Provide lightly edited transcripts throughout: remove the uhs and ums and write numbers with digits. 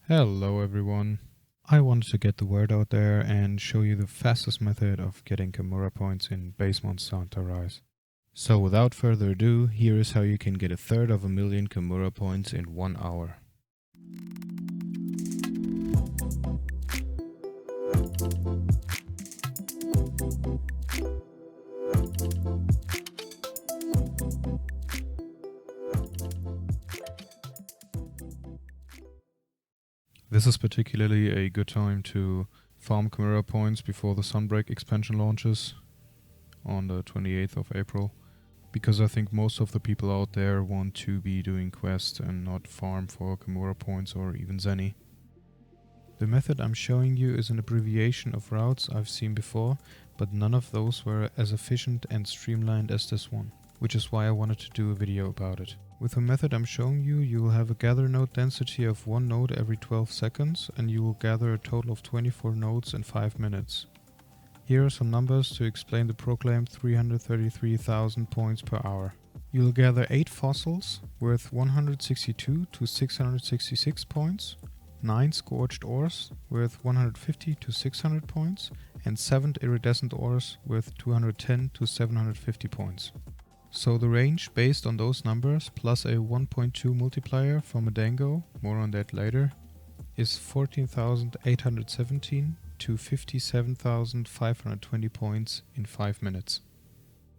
Hello everyone. I wanted to get the word out there and show you the fastest method of getting Kamura points in Base Monster Hunter Rise. So without further ado, here is how you can get 1/3 Kamura points in 1 hour. This is particularly a good time to farm Kamura points before the Sunbreak expansion launches on the 28th of April, because I think most of the people out there want to be doing quests and not farm for Kamura points or even Zenny. The method I'm showing you is an abbreviation of routes I've seen before, but none of those were as efficient and streamlined as this one, which is why I wanted to do a video about it. With the method I'm showing you, you will have a gather node density of 1 node every 12 seconds, and you will gather a total of 24 nodes in 5 minutes. Here are some numbers to explain the proclaimed 333,000 points per hour. You will gather 8 fossils worth 162 to 666 points, 9 scorched ores worth 150 to 600 points, and 7 iridescent ores worth 210 to 750 points. So the range based on those numbers plus a 1.2 multiplier from a dango, more on that later, is 14,817 to 57,520 points in 5 minutes,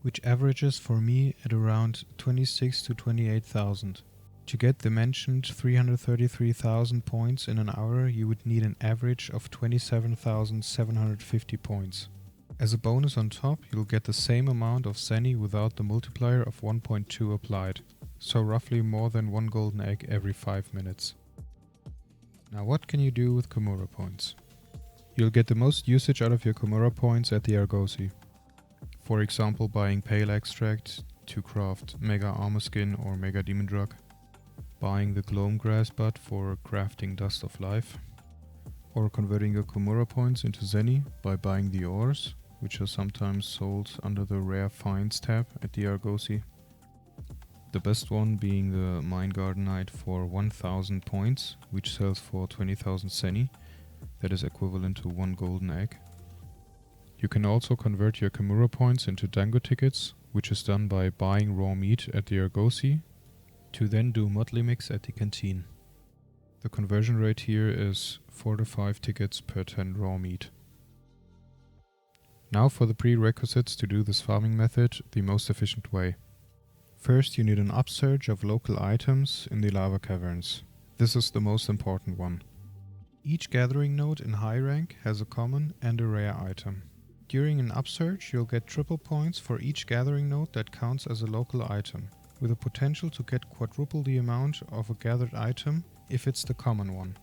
which averages for me at around 26 to 28,000. To get the mentioned 333,000 points in an hour, you would need an average of 27,750 points. As a bonus on top, you'll get the same amount of Zenny without the multiplier of 1.2 applied, so roughly more than 1 golden egg every 5 minutes. Now what can you do with Kamura points? You'll get the most usage out of your Kamura points at the Argosy. For example, buying Pale Extract to craft Mega Armor Skin or Mega Demon Drug, buying the Gloam Grass Bud for crafting Dust of Life, or converting your Kamura points into Zenny by buying the ores, which are sometimes sold under the Rare Finds tab at the Argosy. The best one being the Mine Gardenite for 1000 points, which sells for 20,000 Zenny, that is equivalent to 1 golden egg. You can also convert your Kamura points into dango tickets, which is done by buying raw meat at the Argosy, to then do motley mix at the canteen. The conversion rate here is 4 to 5 tickets per 10 raw meat. Now for the prerequisites to do this farming method the most efficient way. First, you need an upsurge of local items in the lava caverns. This is the most important one. Each gathering node in high rank has a common and a rare item. During an upsurge, you'll get triple points for each gathering node that counts as a local item, with the potential to get quadruple the amount of a gathered item if it's the common one.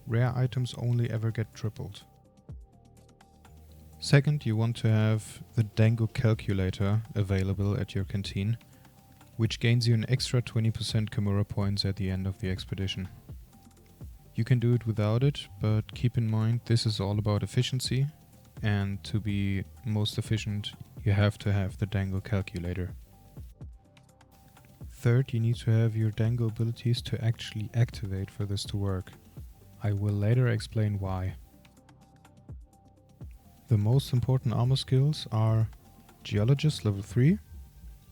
Rare items only ever get tripled. Second, you want to have the dango calculator available at your canteen, which gains you an extra 20% Kamura points at the end of the expedition. You can do it without it, but keep in mind this is all about efficiency, and to be most efficient you have to have the dango calculator. Third, you need to have your dango abilities to actually activate for this to work. I will later explain why. The most important armor skills are Geologist level 3,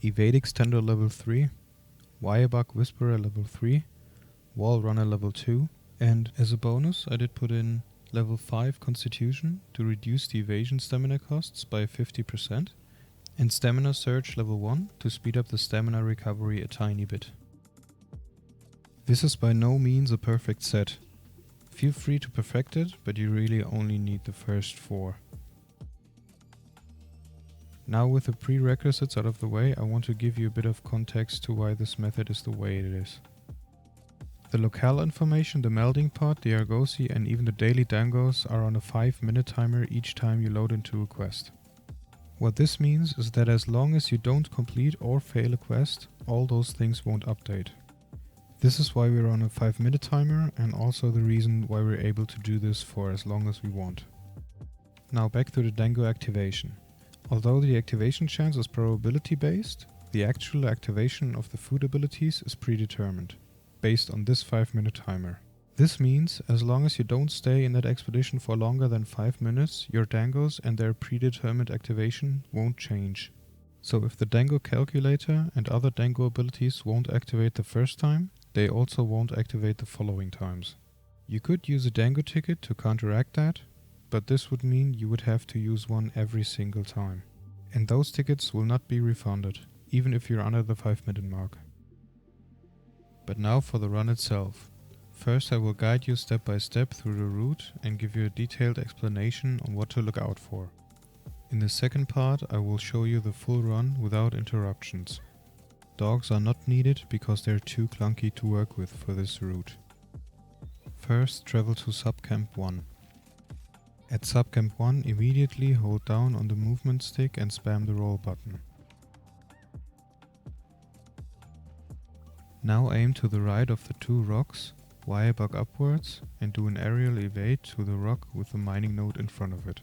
Evade Extender level 3, Wirebug Whisperer level 3, Wall Runner level 2, and as a bonus I did put in level 5 Constitution to reduce the evasion stamina costs by 50%, and Stamina Surge level 1 to speed up the stamina recovery a tiny bit. This is by no means a perfect set. Feel free to perfect it, but you really only need the first 4. Now with the prerequisites out of the way, I want to give you a bit of context to why this method is the way it is. The locale information, the melting pot, the Argosy and even the daily dangos are on a 5-minute timer each time you load into a quest. What this means is that as long as you don't complete or fail a quest, all those things won't update. This is why we're on a 5-minute timer, and also the reason why we're able to do this for as long as we want. Now back to the dango activation. Although the activation chance is probability based, the actual activation of the food abilities is predetermined, based on this 5-minute timer. This means, as long as you don't stay in that expedition for longer than 5 minutes, your dangos and their predetermined activation won't change. So if the dango calculator and other dango abilities won't activate the first time, they also won't activate the following times. You could use a dango ticket to counteract that, but this would mean you would have to use one every single time. And those tickets will not be refunded, even if you're under the 5-minute mark. But now for the run itself. First, I will guide you step by step through the route and give you a detailed explanation on what to look out for. In the second part, I will show you the full run without interruptions. Dogs are not needed because they're too clunky to work with for this route. First, travel to Subcamp 1. At Subcamp 1, immediately hold down on the movement stick and spam the roll button. Now aim to the right of the two rocks, wirebug upwards, and do an aerial evade to the rock with the mining node in front of it.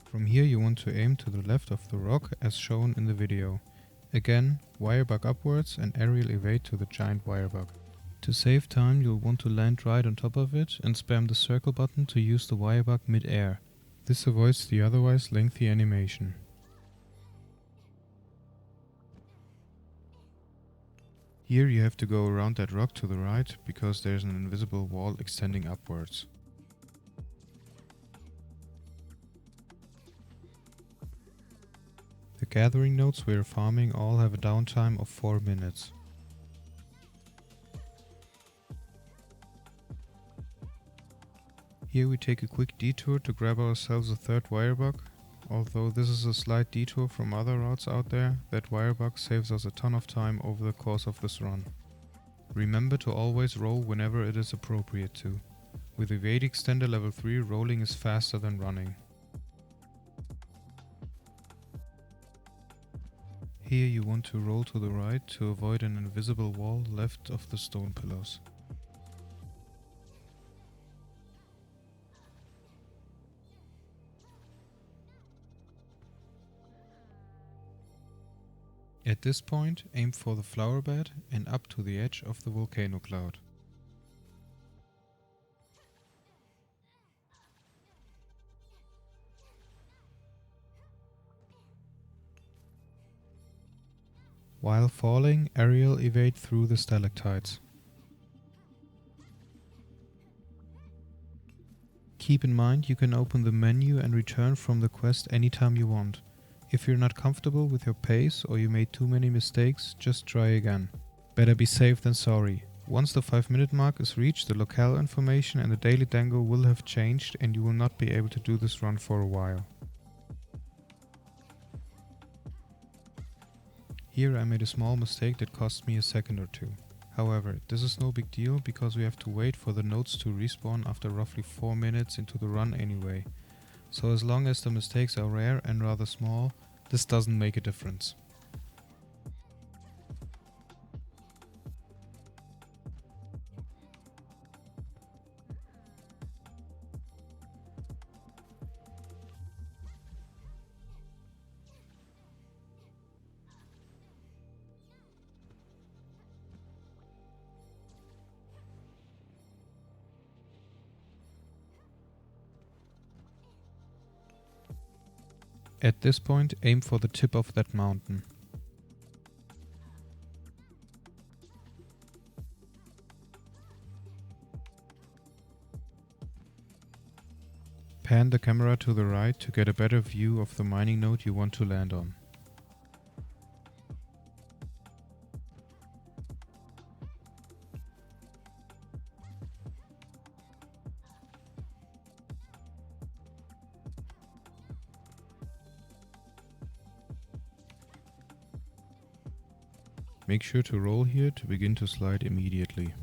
From here you want to aim to the left of the rock as shown in the video. Again, wirebug upwards and aerial evade to the giant wirebug. To save time, you'll want to land right on top of it and spam the circle button to use the wirebug mid-air. This avoids the otherwise lengthy animation. Here you have to go around that rock to the right, because there's an invisible wall extending upwards. The gathering nodes we're farming all have a downtime of 4 minutes. Here we take a quick detour to grab ourselves a third wirebug. Although this is a slight detour from other routes out there, that wirebug saves us a ton of time over the course of this run. Remember to always roll whenever it is appropriate to. With Evade Extender level 3, rolling is faster than running. Here you want to roll to the right to avoid an invisible wall left of the stone pillars. At this point, aim for the flower bed and up to the edge of the volcano cloud. While falling, aerial evade through the stalactites. Keep in mind you can open the menu and return from the quest anytime you want. If you're not comfortable with your pace or you made too many mistakes, just try again. Better be safe than sorry. Once the 5-minute mark is reached, the locale information and the daily dango will have changed and you will not be able to do this run for a while. Here I made a small mistake that cost me a second or two. However, this is no big deal because we have to wait for the nodes to respawn after roughly 4 minutes into the run anyway. So as long as the mistakes are rare and rather small, this doesn't make a difference. At this point, aim for the tip of that mountain. Pan the camera to the right to get a better view of the mining node you want to land on. Make sure to roll here to begin to slide immediately.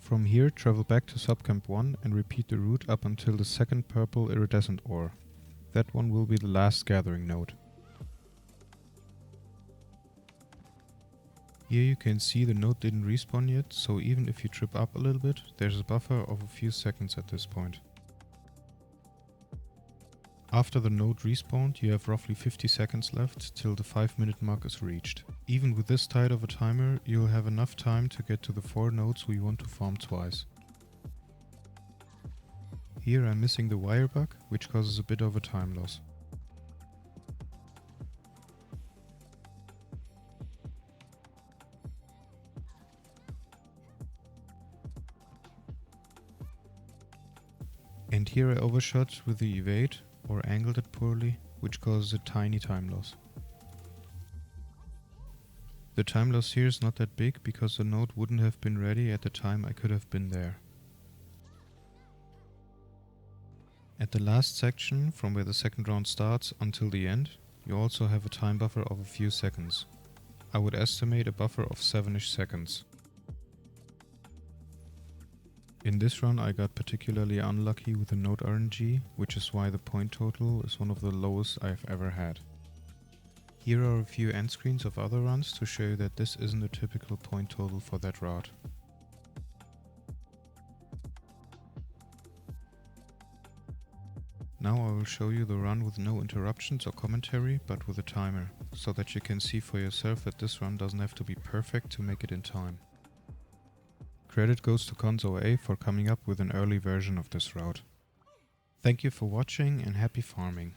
From here, travel back to Subcamp 1 and repeat the route up until the second purple iridescent ore. That one will be the last gathering node. Here you can see the node didn't respawn yet, so even if you trip up a little bit, there's a buffer of a few seconds at this point. After the node respawned, you have roughly 50 seconds left till the 5-minute mark is reached. Even with this tight of a timer, you'll have enough time to get to the 4 nodes we want to farm twice. Here I'm missing the wire bug, which causes a bit of a time loss. And here I overshot with the evade, or angled it poorly, which causes a tiny time loss. The time loss here is not that big because the node wouldn't have been ready at the time I could have been there. At the last section, from where the second round starts until the end, you also have a time buffer of a few seconds. I would estimate a buffer of 7ish seconds. In this run I got particularly unlucky with the node RNG, which is why the point total is one of the lowest I've ever had. Here are a few end screens of other runs to show you that this isn't a typical point total for that route. Now I will show you the run with no interruptions or commentary, but with a timer, so that you can see for yourself that this run doesn't have to be perfect to make it in time. Credit goes to Konzo for coming up with an early version of this route. Thank you for watching and happy farming.